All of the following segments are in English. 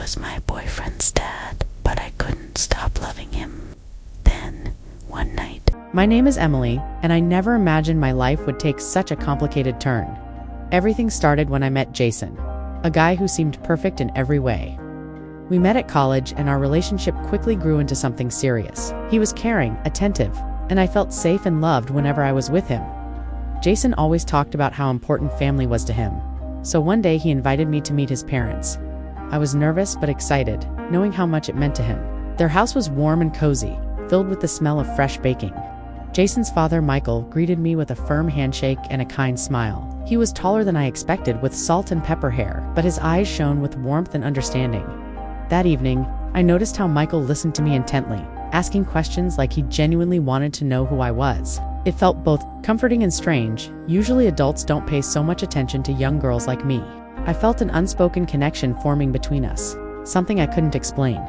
was my boyfriend's dad, but I couldn't stop loving him. Then, one night, My name is Emily, and I never imagined my life would take such a complicated turn. Everything started when I met Jason, a guy who seemed perfect in every way. We met at college, and our relationship quickly grew into something serious. He was caring, attentive, and I felt safe and loved whenever I was with him. Jason always talked about how important family was to him, so one day he invited me to meet his parents. I was nervous but excited, knowing how much it meant to him. Their house was warm and cozy, filled with the smell of fresh baking. Jason's father, Michael, greeted me with a firm handshake and a kind smile. He was taller than I expected, with salt and pepper hair, but his eyes shone with warmth and understanding. That evening, I noticed how Michael listened to me intently, asking questions like he genuinely wanted to know who I was. It felt both comforting and strange. Usually adults don't pay so much attention to young girls like me. I felt an unspoken connection forming between us, something I couldn't explain.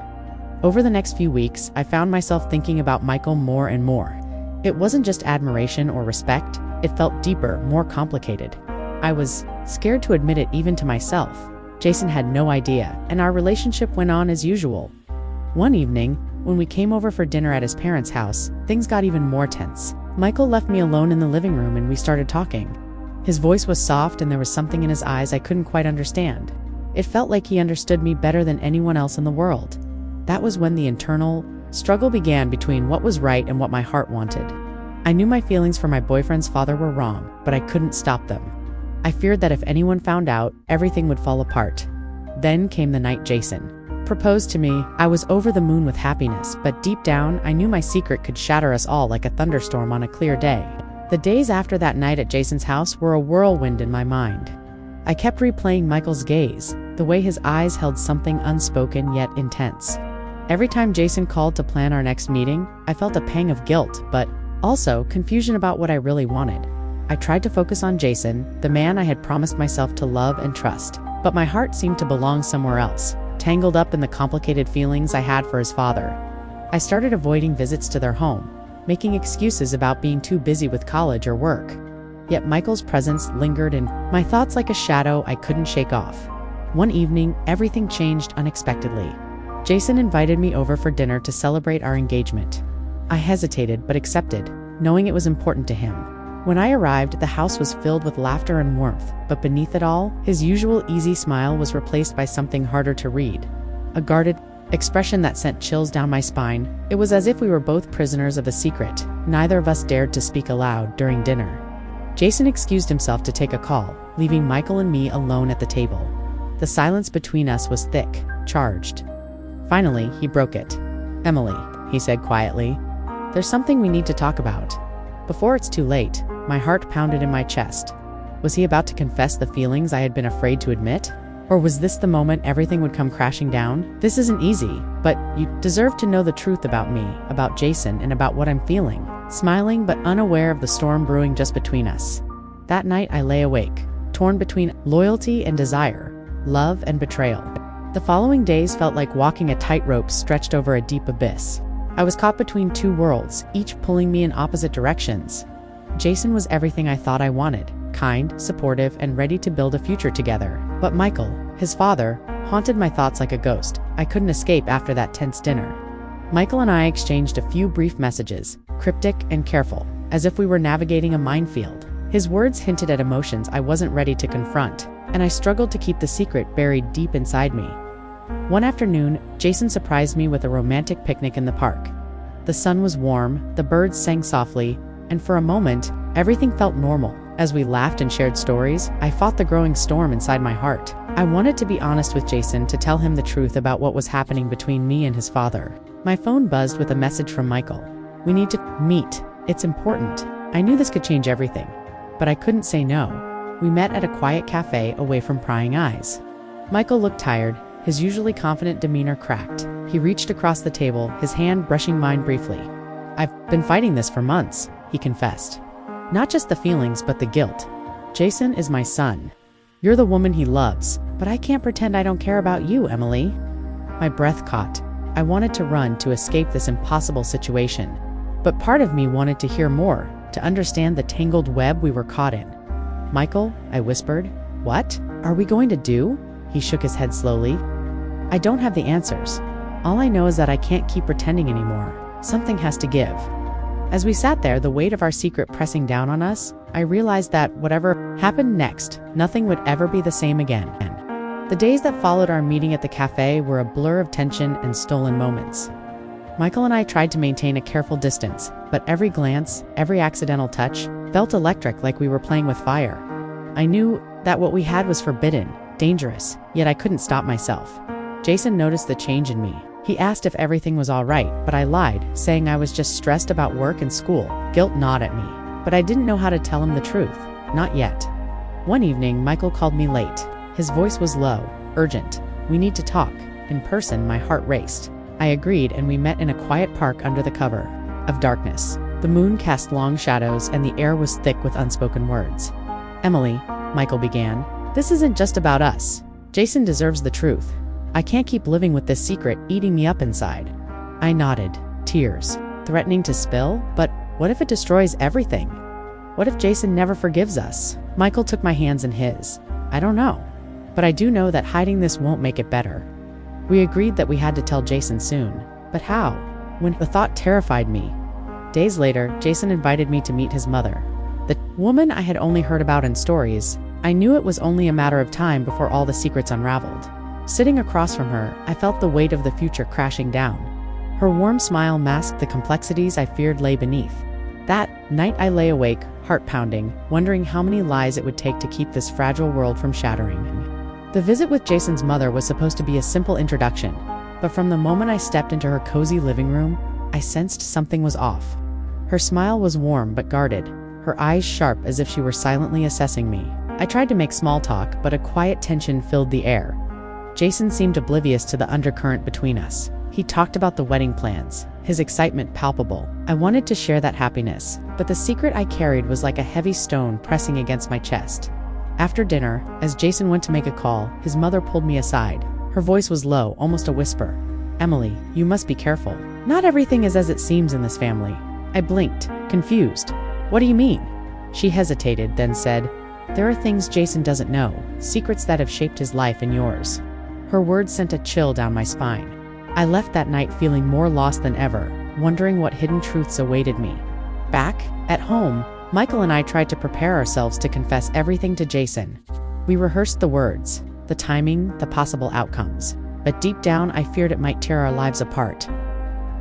Over the next few weeks, I found myself thinking about Michael more and more. It wasn't just admiration or respect, it felt deeper, more complicated. I was scared to admit it even to myself. Jason had no idea, and our relationship went on as usual. One evening, when we came over for dinner at his parents' house, things got even more tense. Michael left me alone in the living room and we started talking. His voice was soft and there was something in his eyes I couldn't quite understand. It felt like he understood me better than anyone else in the world. That was when the internal struggle began between what was right and what my heart wanted. I knew my feelings for my boyfriend's father were wrong, but I couldn't stop them. I feared that if anyone found out, everything would fall apart. Then came the night Jason proposed to me. I was over the moon with happiness, but deep down, I knew my secret could shatter us all like a thunderstorm on a clear day. The days after that night at Jason's house were a whirlwind in my mind. I kept replaying Michael's gaze, the way his eyes held something unspoken yet intense. Every time Jason called to plan our next meeting, I felt a pang of guilt, but also confusion about what I really wanted. I tried to focus on Jason, the man I had promised myself to love and trust, but my heart seemed to belong somewhere else, tangled up in the complicated feelings I had for his father. I started avoiding visits to their home, making excuses about being too busy with college or work. Yet Michael's presence lingered in my thoughts like a shadow I couldn't shake off. One evening, everything changed unexpectedly. Jason invited me over for dinner to celebrate our engagement. I hesitated but accepted, knowing it was important to him. When I arrived, the house was filled with laughter and warmth, but beneath it all, his usual easy smile was replaced by something harder to read. A guarded expression that sent chills down my spine. It was as if we were both prisoners of a secret. Neither of us dared to speak aloud during dinner. Jason excused himself to take a call, leaving Michael and me alone at the table. The silence between us was thick, charged. Finally, he broke it. "Emily," he said quietly, "there's something we need to talk about." Before it's too late, my heart pounded in my chest. Was he about to confess the feelings I had been afraid to admit? Or was this the moment everything would come crashing down? "This isn't easy, but you deserve to know the truth about me, about Jason, and about what I'm feeling." Smiling but unaware of the storm brewing just between us. That night I lay awake, torn between loyalty and desire, love and betrayal. The following days felt like walking a tightrope stretched over a deep abyss. I was caught between two worlds, each pulling me in opposite directions. Jason was everything I thought I wanted, kind, supportive, and ready to build a future together. But Michael, his father, haunted my thoughts like a ghost. I couldn't escape after that tense dinner. Michael and I exchanged a few brief messages, cryptic and careful, as if we were navigating a minefield. His words hinted at emotions I wasn't ready to confront, and I struggled to keep the secret buried deep inside me. One afternoon, Jason surprised me with a romantic picnic in the park. The sun was warm, the birds sang softly, and for a moment, everything felt normal. As we laughed and shared stories, I fought the growing storm inside my heart. I wanted to be honest with Jason, to tell him the truth about what was happening between me and his father. My phone buzzed with a message from Michael. "We need to meet. It's important." I knew this could change everything, but I couldn't say no. We met at a quiet cafe away from prying eyes. Michael looked tired, his usually confident demeanor cracked. He reached across the table, his hand brushing mine briefly. "I've been fighting this for months," he confessed. "Not just the feelings, but the guilt. Jason is my son. You're the woman he loves, but I can't pretend I don't care about you, Emily." My breath caught. I wanted to run to escape this impossible situation, but part of me wanted to hear more, to understand the tangled web we were caught in. "Michael," I whispered, "what are we going to do?" He shook his head slowly. I don't have the answers. All I know is that I can't keep pretending anymore. Something has to give. As we sat there, the weight of our secret pressing down on us, I realized that whatever happened next, nothing would ever be the same again. The days that followed our meeting at the cafe were a blur of tension and stolen moments. Michael and I tried to maintain a careful distance, but every glance, every accidental touch, felt electric, like we were playing with fire. I knew that what we had was forbidden, dangerous, yet I couldn't stop myself. Jason noticed the change in me. He asked if everything was all right, but I lied, saying I was just stressed about work and school. Guilt gnawed at me, but I didn't know how to tell him the truth. Not yet. One evening, Michael called me late. His voice was low, urgent. "We need to talk." In person, my heart raced. I agreed, and we met in a quiet park under the cover of darkness. The moon cast long shadows, and the air was thick with unspoken words. "Emily," Michael began, "this isn't just about us. Jason deserves the truth. I can't keep living with this secret eating me up inside." I nodded, tears threatening to spill. But what if it destroys everything? What if Jason never forgives us? Michael took my hands in his. "I don't know. But I do know that hiding this won't make it better." We agreed that we had to tell Jason soon. But how? When the thought terrified me. Days later, Jason invited me to meet his mother. The woman I had only heard about in stories. I knew it was only a matter of time before all the secrets unraveled. Sitting across from her, I felt the weight of the future crashing down. Her warm smile masked the complexities I feared lay beneath. That night I lay awake, heart pounding, wondering how many lies it would take to keep this fragile world from shattering. The visit with Jason's mother was supposed to be a simple introduction, but from the moment I stepped into her cozy living room, I sensed something was off. Her smile was warm but guarded, her eyes sharp as if she were silently assessing me. I tried to make small talk, but a quiet tension filled the air. Jason seemed oblivious to the undercurrent between us. He talked about the wedding plans, his excitement palpable. I wanted to share that happiness, but the secret I carried was like a heavy stone pressing against my chest. After dinner, as Jason went to make a call, his mother pulled me aside. Her voice was low, almost a whisper. "Emily, you must be careful. Not everything is as it seems in this family." I blinked, confused. "What do you mean?" She hesitated, then said, "There are things Jason doesn't know, secrets that have shaped his life and yours." Her words sent a chill down my spine. I left that night feeling more lost than ever, wondering what hidden truths awaited me. Back at home, Michael and I tried to prepare ourselves to confess everything to Jason. We rehearsed the words, the timing, the possible outcomes. But deep down, I feared it might tear our lives apart.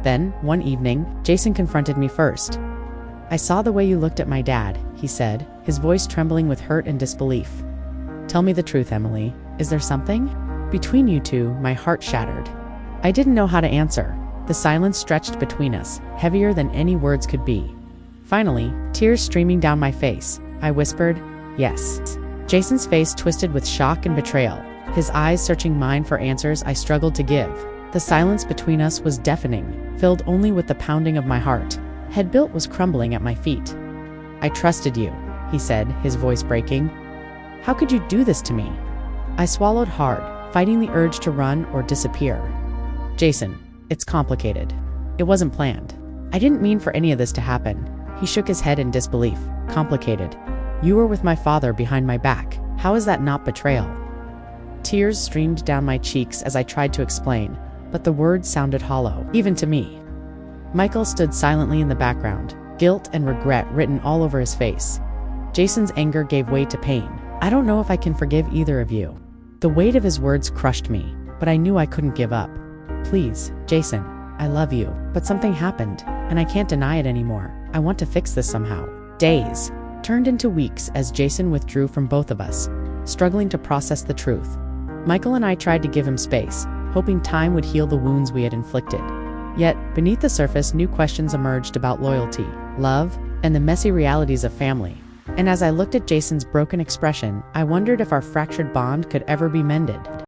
Then, one evening, Jason confronted me first. "I saw the way you looked at my dad," he said, his voice trembling with hurt and disbelief. "Tell me the truth, Emily. Is there something?" Between you two, my heart shattered. I didn't know how to answer. The silence stretched between us, heavier than any words could be. Finally, tears streaming down my face, I whispered, "Yes." Jason's face twisted with shock and betrayal, his eyes searching mine for answers I struggled to give. The silence between us was deafening, filled only with the pounding of my heart. Head built was crumbling at my feet. "I trusted you," he said, his voice breaking. "How could you do this to me?" I swallowed hard, fighting the urge to run or disappear. "Jason, it's complicated. It wasn't planned. I didn't mean for any of this to happen." He shook his head in disbelief. "Complicated? You were with my father behind my back. How is that not betrayal?" Tears streamed down my cheeks as I tried to explain, but the words sounded hollow, even to me. Michael stood silently in the background, guilt and regret written all over his face. Jason's anger gave way to pain. "I don't know if I can forgive either of you." The weight of his words crushed me, but I knew I couldn't give up. "Please, Jason, I love you, but something happened, and I can't deny it anymore. I want to fix this somehow." Days turned into weeks as Jason withdrew from both of us, struggling to process the truth. Michael and I tried to give him space, hoping time would heal the wounds we had inflicted. Yet, beneath the surface, new questions emerged about loyalty, love, and the messy realities of family. And as I looked at Jason's broken expression, I wondered if our fractured bond could ever be mended.